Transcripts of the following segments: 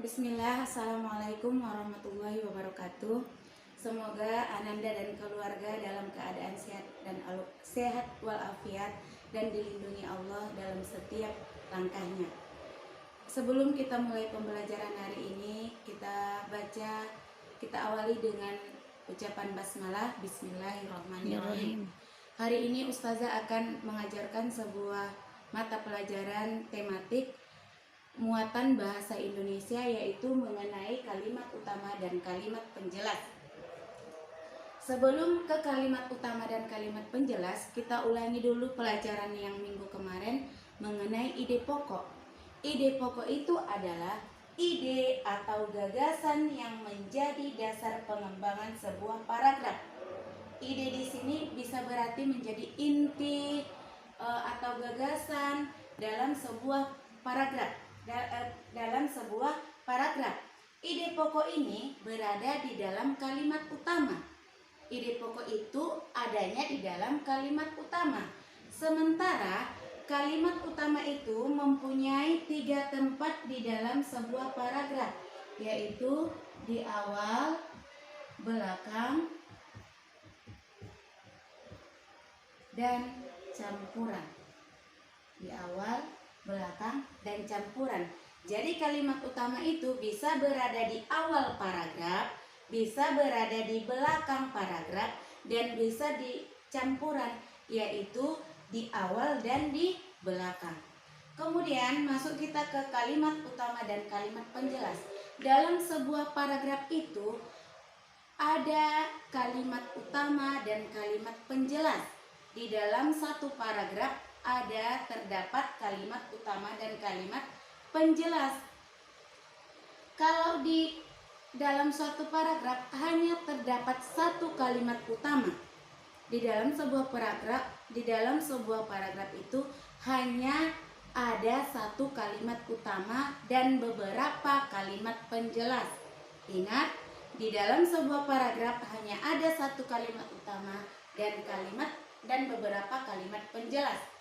Bismillah, Assalamualaikum warahmatullahi wabarakatuh. Semoga Ananda dan keluarga dalam keadaan sehat walafiat dan dilindungi Allah dalam setiap langkahnya. Sebelum kita mulai pembelajaran hari ini, kita awali dengan ucapan basmalah. Bismillahirrahmanirrahim. Hari ini Ustazah akan mengajarkan sebuah mata pelajaran tematik muatan bahasa Indonesia, yaitu mengenai kalimat utama dan kalimat penjelas. Sebelum ke kalimat utama dan kalimat penjelas, kita ulangi dulu pelajaran yang minggu kemarin mengenai ide pokok. Ide pokok itu adalah ide atau gagasan yang menjadi dasar pengembangan sebuah paragraf. Ide di sini bisa berarti menjadi inti atau gagasan dalam sebuah paragraf. Ide pokok ini berada di dalam kalimat utama. Ide pokok itu adanya di dalam kalimat utama. Sementara kalimat utama itu mempunyai 3 tempat di dalam sebuah paragraf, yaitu di awal, belakang, dan campuran. Di awal, belakang, dan campuran. Jadi kalimat utama itu bisa berada di awal paragraf, bisa berada di belakang paragraf, dan bisa di campuran, yaitu di awal dan di belakang. Kemudian masuk kita ke kalimat utama dan kalimat penjelas. Dalam sebuah paragraf itu ada kalimat utama dan kalimat penjelas. Di dalam satu paragraf terdapat kalimat utama dan kalimat penjelas. Kalau di dalam suatu paragraf hanya terdapat satu kalimat utama. Di dalam sebuah paragraf itu hanya ada satu kalimat utama dan beberapa kalimat penjelas. Ingat, di dalam sebuah paragraf hanya ada satu kalimat utama dan beberapa kalimat penjelas.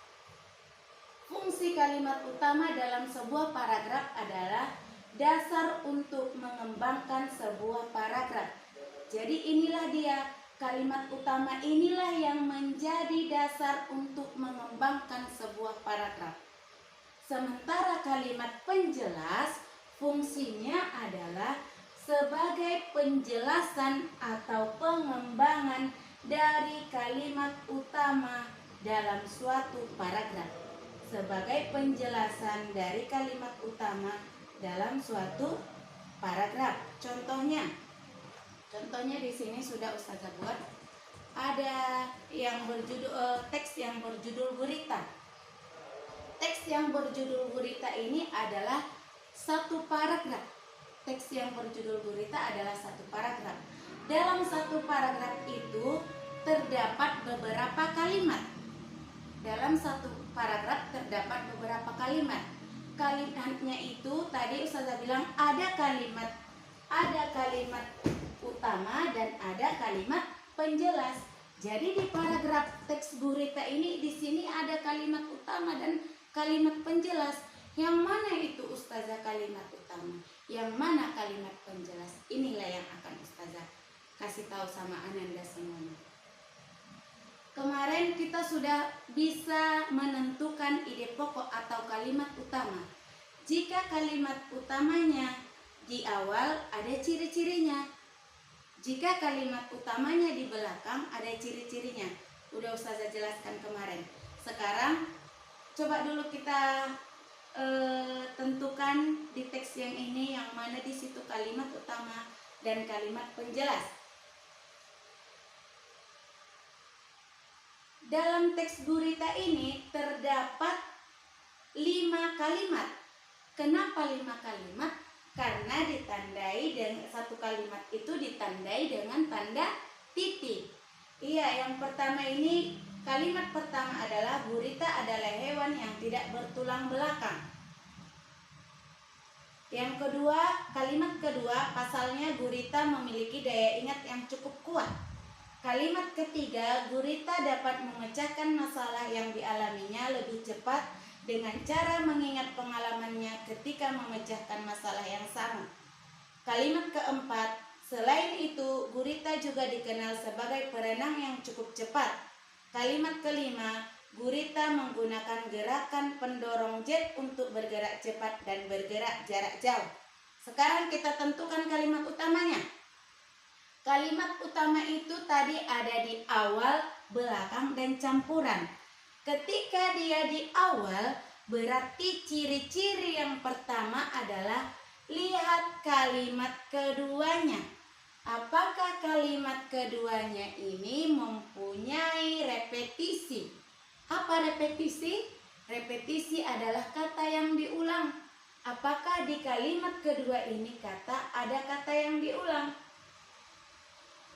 Fungsi kalimat utama dalam sebuah paragraf adalah dasar untuk mengembangkan sebuah paragraf. Jadi inilah dia, kalimat utama inilah yang menjadi dasar untuk mengembangkan sebuah paragraf. Sementara kalimat penjelas fungsinya adalah sebagai penjelasan atau pengembangan dari kalimat utama dalam suatu paragraf. Sebagai penjelasan dari kalimat utama dalam suatu paragraf. Contohnya di sini sudah Ustazah buat. Ada yang berjudul teks yang berjudul gurita. Teks yang berjudul gurita ini adalah satu paragraf. Teks yang berjudul gurita adalah satu paragraf. Dalam satu paragraf itu terdapat beberapa kalimat. Dalam satu paragraf terdapat beberapa kalimat. Kalimatnya itu tadi Ustazah bilang ada kalimat utama dan ada kalimat penjelas. Jadi di paragraf teks gurita ini di sini ada kalimat utama dan kalimat penjelas. Yang mana itu Ustazah kalimat utama? Yang mana kalimat penjelas? Inilah yang akan Ustazah kasih tahu sama Ananda semuanya. Kemarin kita sudah bisa menentukan ide pokok atau kalimat utama. Jika kalimat utamanya di awal ada ciri-cirinya. Jika kalimat utamanya di belakang ada ciri-cirinya. Udah Ustazah jelaskan kemarin. Sekarang coba dulu kita tentukan di teks yang ini yang mana di situ kalimat utama dan kalimat penjelas. Dalam teks gurita ini terdapat 5 kalimat. Kenapa 5 kalimat? Karena ditandai dengan satu kalimat itu ditandai dengan tanda titik. Iya, yang pertama ini kalimat pertama adalah gurita adalah hewan yang tidak bertulang belakang. Yang kedua, kalimat kedua, pasalnya gurita memiliki daya ingat yang cukup kuat. Kalimat ketiga, gurita dapat memecahkan masalah yang dialaminya lebih cepat dengan cara mengingat pengalamannya ketika memecahkan masalah yang sama. Kalimat keempat, selain itu gurita juga dikenal sebagai perenang yang cukup cepat. Kalimat kelima, gurita menggunakan gerakan pendorong jet untuk bergerak cepat dan bergerak jarak jauh. Sekarang kita tentukan kalimat utamanya. Kalimat utama itu tadi ada di awal, belakang, dan campuran. Ketika dia di awal, berarti ciri-ciri yang pertama adalah lihat kalimat keduanya. Apakah kalimat keduanya ini mempunyai repetisi? Apa repetisi? Repetisi adalah kata yang diulang. Apakah di kalimat kedua ini ada kata yang diulang?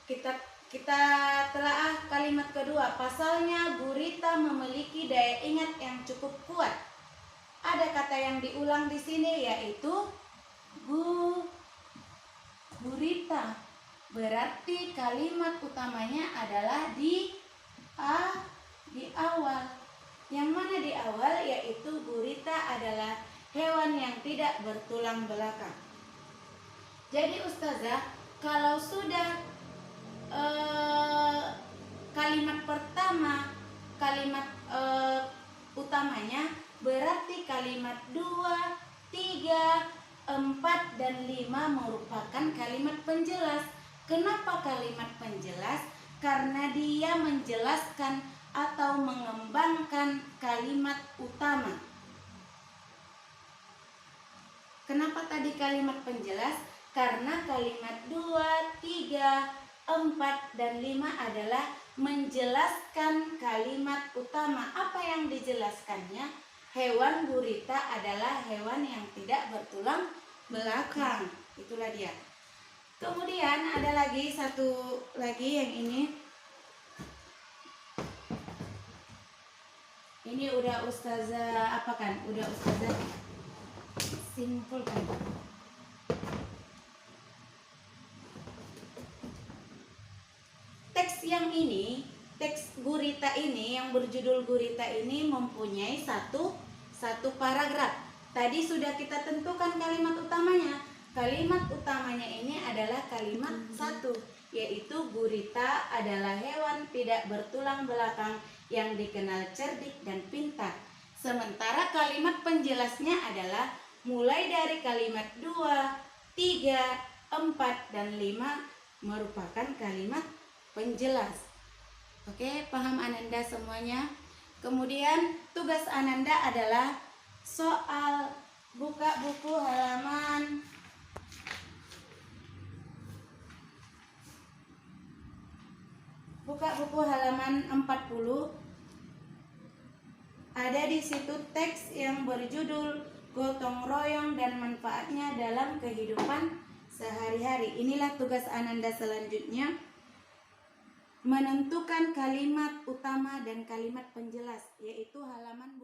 Kita telaah kalimat kedua. Pasalnya gurita memiliki daya ingat yang cukup kuat. Ada kata yang diulang di sini yaitu gurita. Berarti kalimat utamanya adalah di awal. Yang mana di awal? Yaitu gurita adalah hewan yang tidak bertulang belakang. Jadi ustazah, kalau sudah kalimat pertama, kalimat utamanya, berarti kalimat 2, 3, 4, dan 5 merupakan kalimat penjelas. Kenapa kalimat penjelas? Karena dia menjelaskan atau mengembangkan kalimat utama. Kenapa tadi kalimat penjelas? Karena kalimat 2, 3, 4, dan 5 adalah menjelaskan kalimat utama. Apa yang dijelaskannya? Hewan gurita adalah hewan yang tidak bertulang belakang. Itulah dia. Kemudian ada lagi satu lagi yang ini. Ini udah ustazah apakan? Udah ustazah simpulkan. Teks yang ini, teks gurita ini yang berjudul gurita ini mempunyai satu paragraf. Tadi sudah kita tentukan kalimat utamanya. Kalimat utamanya ini adalah kalimat 1, yaitu gurita adalah hewan tidak bertulang belakang yang dikenal cerdik dan pintar. Sementara kalimat penjelasnya adalah mulai dari kalimat 2, 3, 4, dan 5 merupakan kalimat penjelas. Oke, paham Ananda semuanya? Kemudian tugas Ananda adalah soal buka buku halaman 40. Ada di situ teks yang berjudul gotong royong dan manfaatnya dalam kehidupan sehari-hari. Inilah tugas Ananda selanjutnya. Menentukan kalimat utama dan kalimat penjelas, yaitu buku halaman